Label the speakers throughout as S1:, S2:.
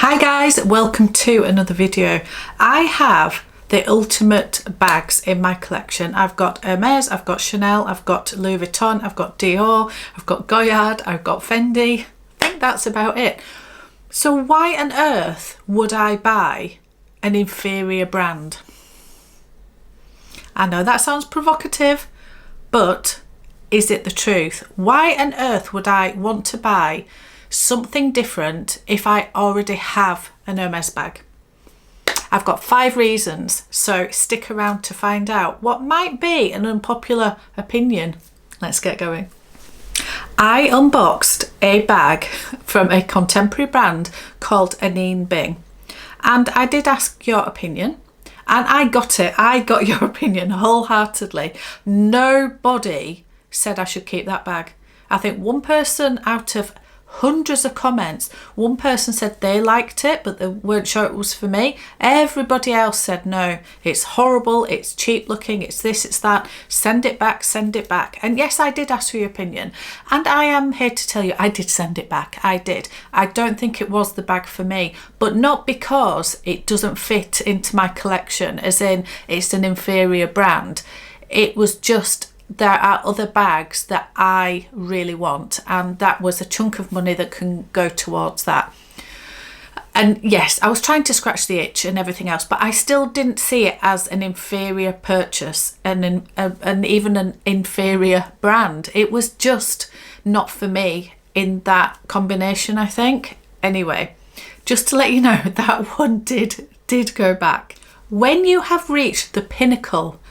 S1: Hi guys, welcome to another video. I have the ultimate bags in my collection. I've got Hermes, I've got Chanel, I've got Louis Vuitton, I've got Dior, I've got Goyard, I've got Fendi. I think that's about it. So why on earth would I buy an inferior brand? I know that sounds provocative, but is it the truth? Why on earth would I want to buy something different if I already have an Hermes bag? I've got 5 reasons, so stick around to find out what might be an unpopular opinion. Let's get going. I unboxed a bag from a contemporary brand called Anine Bing, and I did ask your opinion. And I got it. I got your opinion wholeheartedly. Nobody said I should keep that bag. I think one person out of hundreds of comments, one person said they liked it but they weren't sure it was for me. Everybody else said no, it's horrible, it's cheap looking, it's this, it's that, send it back, send it back. And yes, I did ask for your opinion, and I am here to tell you I did send it back. I did. I don't think it was the bag for me, but not because it doesn't fit into my collection, as in it's an inferior brand. It was just there are other bags that I really want, and that was a chunk of money that can go towards that. And yes, I was trying to scratch the itch and everything else, but I still didn't see it as an inferior purchase and even an inferior brand. It was just not for me in that combination, I think. Anyway, just to let you know, that one did go back. When you have reached the pinnacle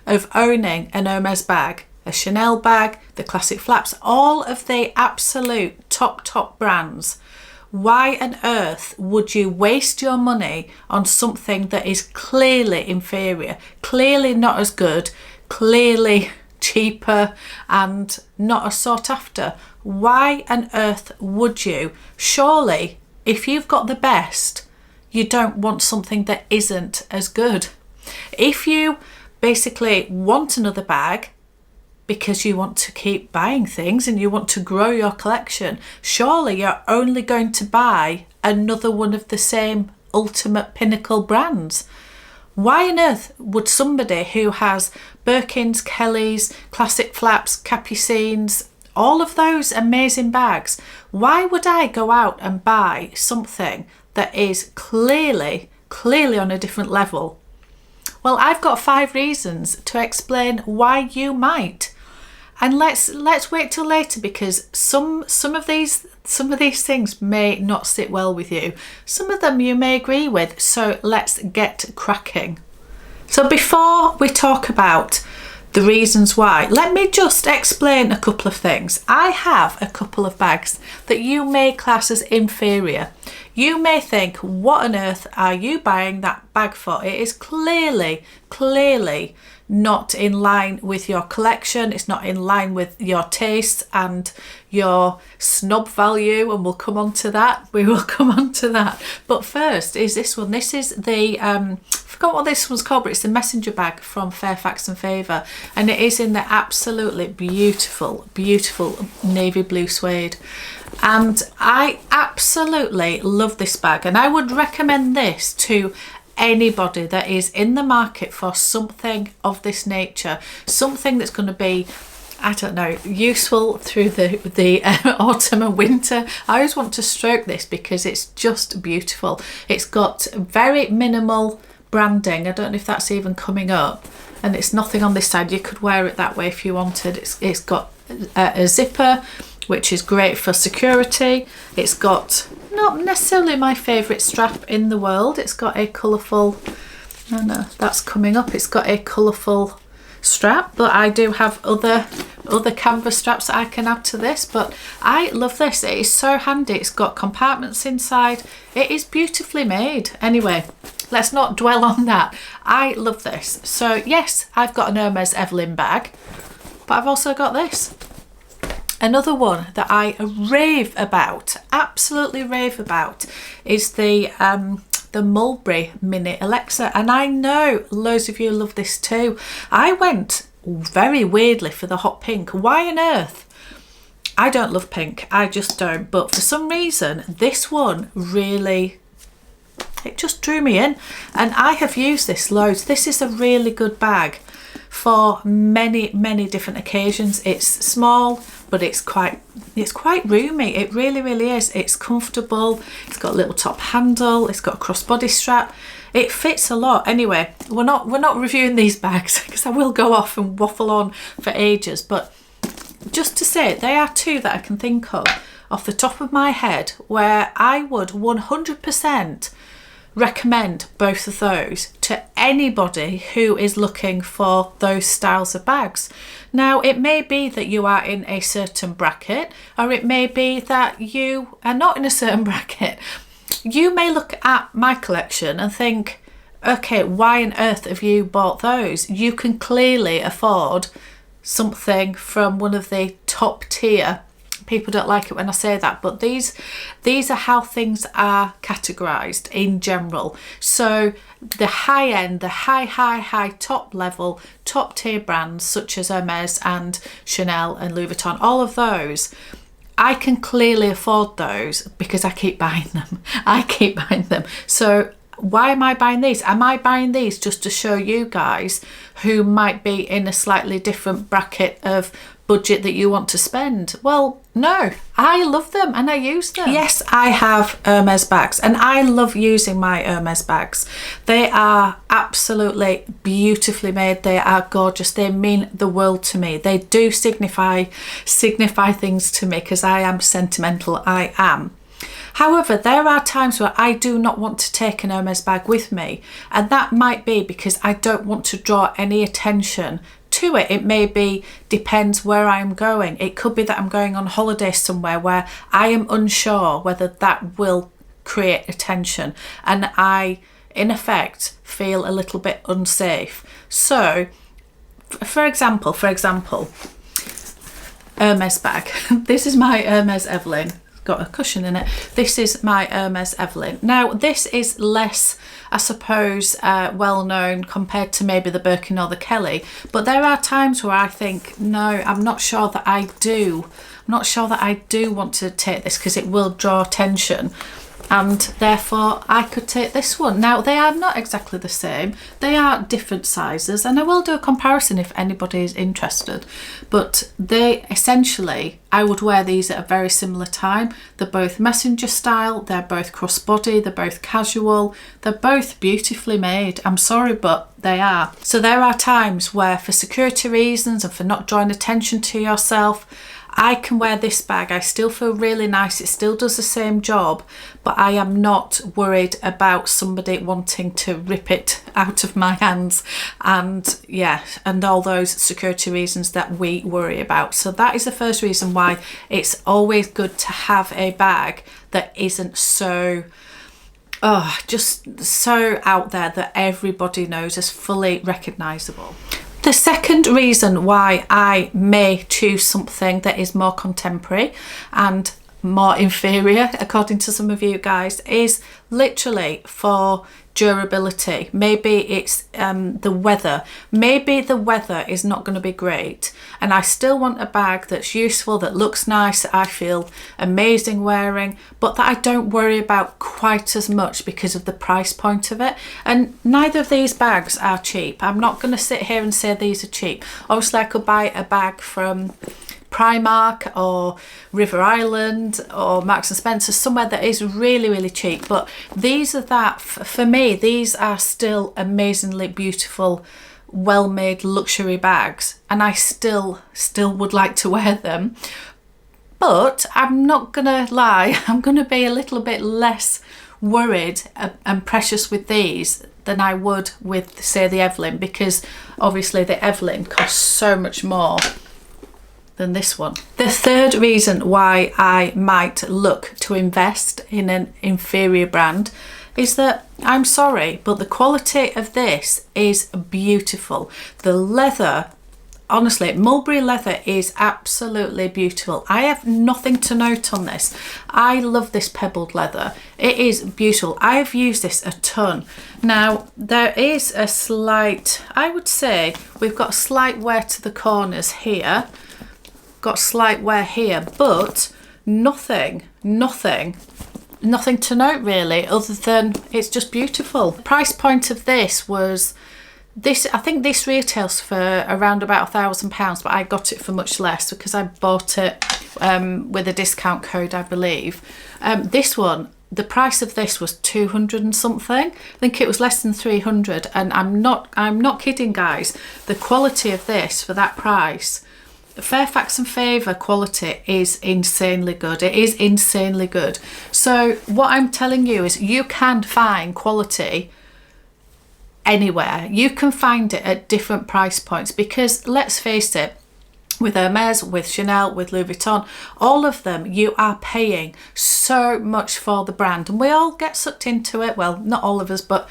S1: of owning an Hermes bag, a Chanel bag, the classic flaps, all of the absolute top brands, why on earth would you waste your money on something that is clearly inferior, clearly not as good, clearly cheaper and not as sought after? Why on earth would you? Surely if you've got the best, you don't want something that isn't as good. If you basically want another bag because you want to keep buying things and you want to grow your collection, surely you're only going to buy another one of the same ultimate pinnacle brands. Why on earth would somebody who has Birkins, Kellys, classic flaps, Capucines, all of those amazing bags, why would I go out and buy something that is clearly on a different level? Well, I've got 5 reasons to explain why you might, and let's wait till later, because some of these things may not sit well with you. Some of them you may agree with. So let's get cracking. So before we talk about the reasons why, let me just explain a couple of things. I have a couple of bags that you may class as inferior. You may think, what on earth are you buying that bag for? It is clearly not in line with your collection. It's not in line with your tastes and your snob value, and we'll come on to that. We will come on to that. But first is this one. This is the I forgot what this one's called, but it's the messenger bag from Fairfax and Favour, and it is in the absolutely beautiful navy blue suede. And I absolutely love this bag, and I would recommend this to anybody that is in the market for something of this nature, something that's going to be, I don't know, useful through the autumn and winter. I always want to stroke this because it's just beautiful. It's got very minimal branding. I don't know if that's even coming up, and it's nothing on this side. You could wear it that way if you wanted. It's got a zipper, which is great for security. It's got not necessarily my favourite strap in the world. It's got a colourful, no, that's coming up. It's got a colourful strap, but I do have other canvas straps that I can add to this. But I love this. It is so handy. It's got compartments inside. It is beautifully made. Anyway, let's not dwell on that. I love this. So yes, I've got an Hermes Evelyn bag, but I've also got this. Another one that I rave about, absolutely rave about, is the Mulberry Mini Alexa, and I know loads of you love this too. I went very weirdly for the hot pink. Why on earth? I don't love pink, I just don't, but for some reason this one really, it just drew me in, and I have used this loads. This is a really good bag for many different occasions. It's small, but it's quite roomy. It really is. It's comfortable. It's got a little top handle. It's got a crossbody strap. It fits a lot. Anyway, we're not reviewing these bags because I will go off and waffle on for ages, but just to say, they are two that I can think of off the top of my head where I would 100% recommend both of those to anybody who is looking for those styles of bags. Now, it may be that you are in a certain bracket, or it may be that you are not in a certain bracket. You may look at my collection and think, okay, why on earth have you bought those? You can clearly afford something from one of the top tier. People don't like it when I say that, but these are how things are categorized in general. So the high end, the high top level, top tier brands such as Hermes and Chanel and Louis Vuitton, all of those, I can clearly afford those because I keep buying them. I keep buying them. So why am I buying these? Am I buying these just to show you guys who might be in a slightly different bracket of budget that you want to spend? Well, no, I love them and I use them. Yes, I have Hermes bags and I love using my Hermes bags. They are absolutely beautifully made. They are gorgeous. They mean the world to me. They do signify things to me because I am sentimental. I am. However, there are times where I do not want to take an Hermes bag with me, and that might be because I don't want to draw any attention to it. It may be, depends where I'm going. It could be that I'm going on holiday somewhere where I am unsure whether that will create attention, and I, in effect, feel a little bit unsafe. So, for example, Hermes bag. This is my Hermes Evelyn. Got a cushion in it. This is my Hermes Evelyn. Now this is less, I suppose, well known compared to maybe the Birkin or the Kelly, but there are times where I think, no, I'm not sure that I do want to take this because it will draw attention, and therefore I could take this one. Now they are not exactly the same, they are different sizes, and I will do a comparison if anybody is interested, but they essentially, I would wear these at a very similar time. They're both messenger style, they're both crossbody, they're both casual, they're both beautifully made. I'm sorry, but they are. So there are times where, for security reasons and for not drawing attention to yourself, I can wear this bag. I still feel really nice. It still does the same job, but I am not worried about somebody wanting to rip it out of my hands, and yeah, and all those security reasons that we worry about. So that is the first reason why it's always good to have a bag that isn't so just so out there that everybody knows is fully recognizable. The second reason why I may choose something that is more contemporary and more inferior, according to some of you guys, is literally for durability. Maybe it's the weather. Maybe the weather is not going to be great, and I still want a bag that's useful, that looks nice, that I feel amazing wearing, but that I don't worry about quite as much because of the price point of it. And neither of these bags are cheap. I'm not going to sit here and say these are cheap. Obviously I could buy a bag from Primark or River Island or Marks and Spencer, somewhere that is really cheap, but these are that, for me, these are still amazingly beautiful, well-made luxury bags, and I still would like to wear them. But I'm not gonna lie, I'm gonna be a little bit less worried and precious with these than I would with, say, the Evelyn, because obviously the Evelyn costs so much more than this one. The third reason why I might look to invest in an inferior brand is that, I'm sorry, but the quality of this is beautiful. The leather, honestly, mulberry leather is absolutely beautiful. I have nothing to note on this. I love this pebbled leather. It is beautiful. I've used this a ton. Now, there is a slight, I would say, we've got a slight wear to the corners here, got slight wear here, but nothing to note really, other than it's just beautiful. The price point of this was this, I think this retails for around about £1,000, but I got it for much less because I bought it with a discount code, I believe. This one, the price of this was 200 and something. I think it was less than 300, and I'm not kidding, guys. The quality of this for that price, Fairfax and Favour quality, is insanely good. It is insanely good. So what I'm telling you is you can find quality anywhere. You can find it at different price points, because let's face it, with Hermes, with Chanel, with Louis Vuitton, all of them, you are paying so much for the brand, and we all get sucked into it. Well, not all of us, but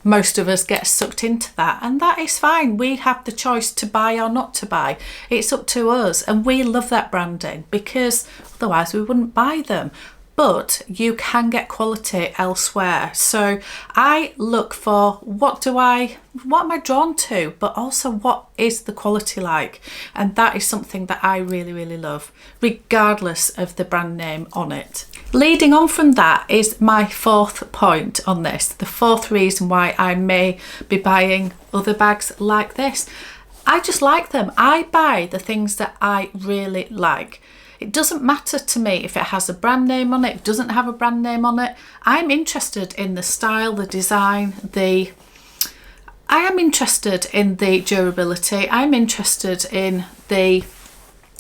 S1: most of us get sucked into that, and that is fine. We have the choice to buy or not to buy. It's up to us, and we love that branding because otherwise we wouldn't buy them. But you can get quality elsewhere. So I look for what am I drawn to, but also what is the quality like, and that is something that I really love, regardless of the brand name on it. Leading on from that is my fourth point on this, the fourth reason why I may be buying other bags like this. I just like them. I buy the things that I really like. It doesn't matter to me if it has a brand name on it, doesn't have a brand name on it. I'm interested in the style, the design, I am interested in the durability. I'm interested in the,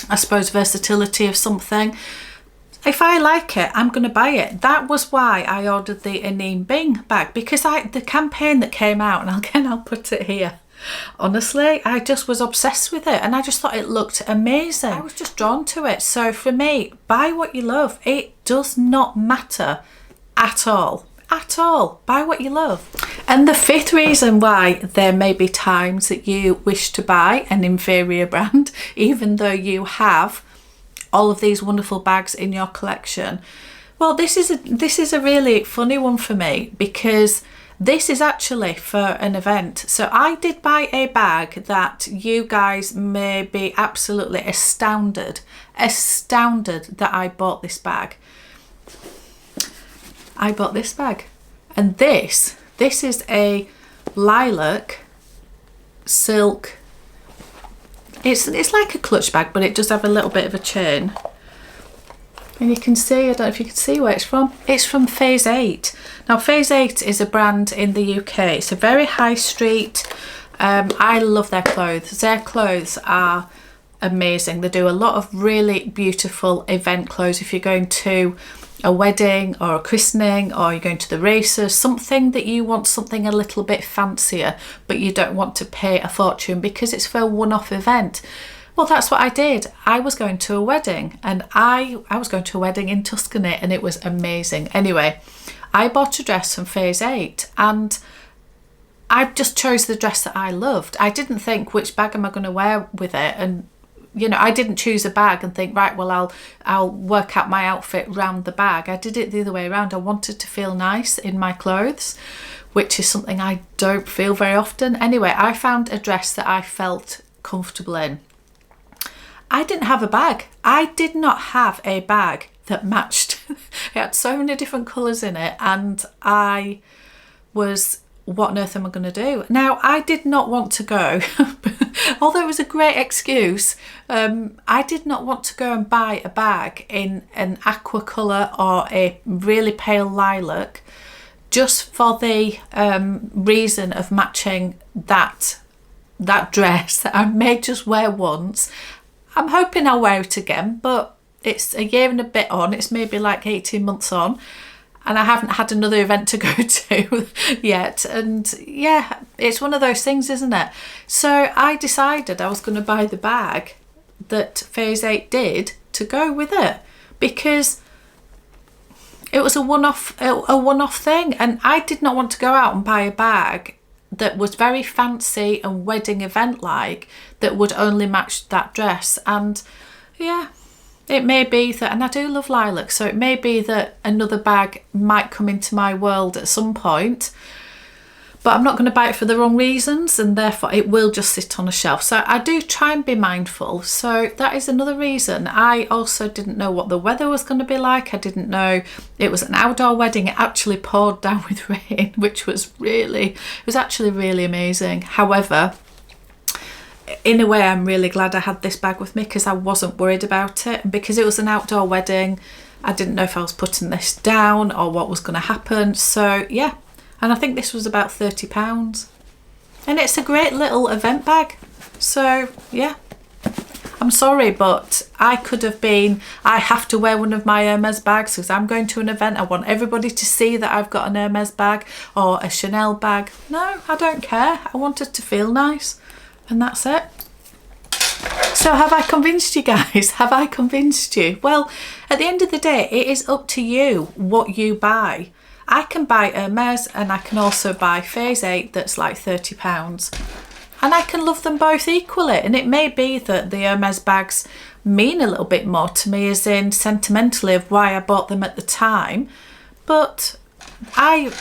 S1: I suppose, versatility of something. If I like it, I'm going to buy it. That was why I ordered the Anine Bing bag, because the campaign that came out, and again, I'll put it here. Honestly, I just was obsessed with it, and I just thought it looked amazing. I was just drawn to it. So for me, buy what you love. It does not matter at all. At all. Buy what you love. And the fifth reason why there may be times that you wish to buy an inferior brand, even though you have all of these wonderful bags in your collection. Well, this is a really funny one for me, because this is actually for an event. So I did buy a bag that you guys may be absolutely astounded that I bought this bag. I bought this bag, and this is a lilac silk. It's like a clutch bag, but it does have a little bit of a chain. And you can see, I don't know if you can see where it's from. It's from Phase 8. Now, Phase 8 is a brand in the UK. It's a very high street. I love their clothes. Their clothes are amazing. They do a lot of really beautiful event clothes. If you're going to a wedding or a christening, or you're going to the races, something that you want something a little bit fancier, but you don't want to pay a fortune because it's for a one-off event. Well, that's what I did. I was going to a wedding, and I was going to a wedding in Tuscany, and it was amazing. Anyway, I bought a dress from Phase 8, and I just chose the dress that I loved. I didn't think, which bag am I going to wear with it? And, you know, I didn't choose a bag and think, right, well, I'll work out my outfit round the bag. I did it the other way around. I wanted to feel nice in my clothes, which is something I don't feel very often. Anyway, I found a dress that I felt comfortable in. I didn't have a bag. I did not have a bag that matched. It had so many different colours in it, and I was, what on earth am I going to do? Now, I did not want to go, although it was a great excuse, I did not want to go and buy a bag in an aqua colour or a really pale lilac just for the reason of matching that dress that I may just wear once. I'm hoping I'll wear it again, but it's a year and a bit on. It's maybe like 18 months on, and I haven't had another event to go to yet. And yeah, it's one of those things, isn't it? So I decided I was going to buy the bag that Phase 8 did to go with it, because it was a one-off thing, and I did not want to go out and buy a bag that was very fancy and wedding event like, that would only match that dress. And yeah, it may be that, and I do love lilac, so it may be that another bag might come into my world at some point, but I'm not going to buy it for the wrong reasons, and therefore it will just sit on a shelf. So I do try and be mindful. So that is another reason. I also didn't know what the weather was going to be like. I didn't know it was an outdoor wedding. It actually poured down with rain, which was actually really amazing. However, in a way, I'm really glad I had this bag with me, because I wasn't worried about it. And because it was an outdoor wedding, I didn't know if I was putting this down or what was going to happen. So yeah. And I think this was about £30. And it's a great little event bag. So yeah, I'm sorry, but I have to wear one of my Hermes bags because I'm going to an event. I want everybody to see that I've got an Hermes bag or a Chanel bag. No, I don't care. I want it to feel nice. And that's it. So have I convinced you guys? Have I convinced you? Well, at the end of the day, it is up to you what you buy. I can buy Hermes and I can also buy Phase 8 that's like £30. And I can love them both equally. And it may be that the Hermes bags mean a little bit more to me, as in sentimentally of why I bought them at the time. But I'm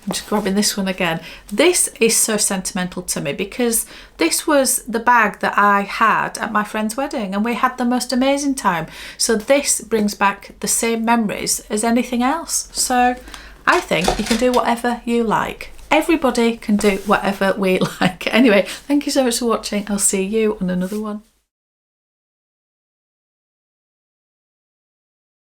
S1: just grabbing this one again. This is so sentimental to me because this was the bag that I had at my friend's wedding and we had the most amazing time. So this brings back the same memories as anything else. So I think you can do whatever you like. Everybody can do whatever we like. Anyway, thank you so much for watching. I'll see you on another one.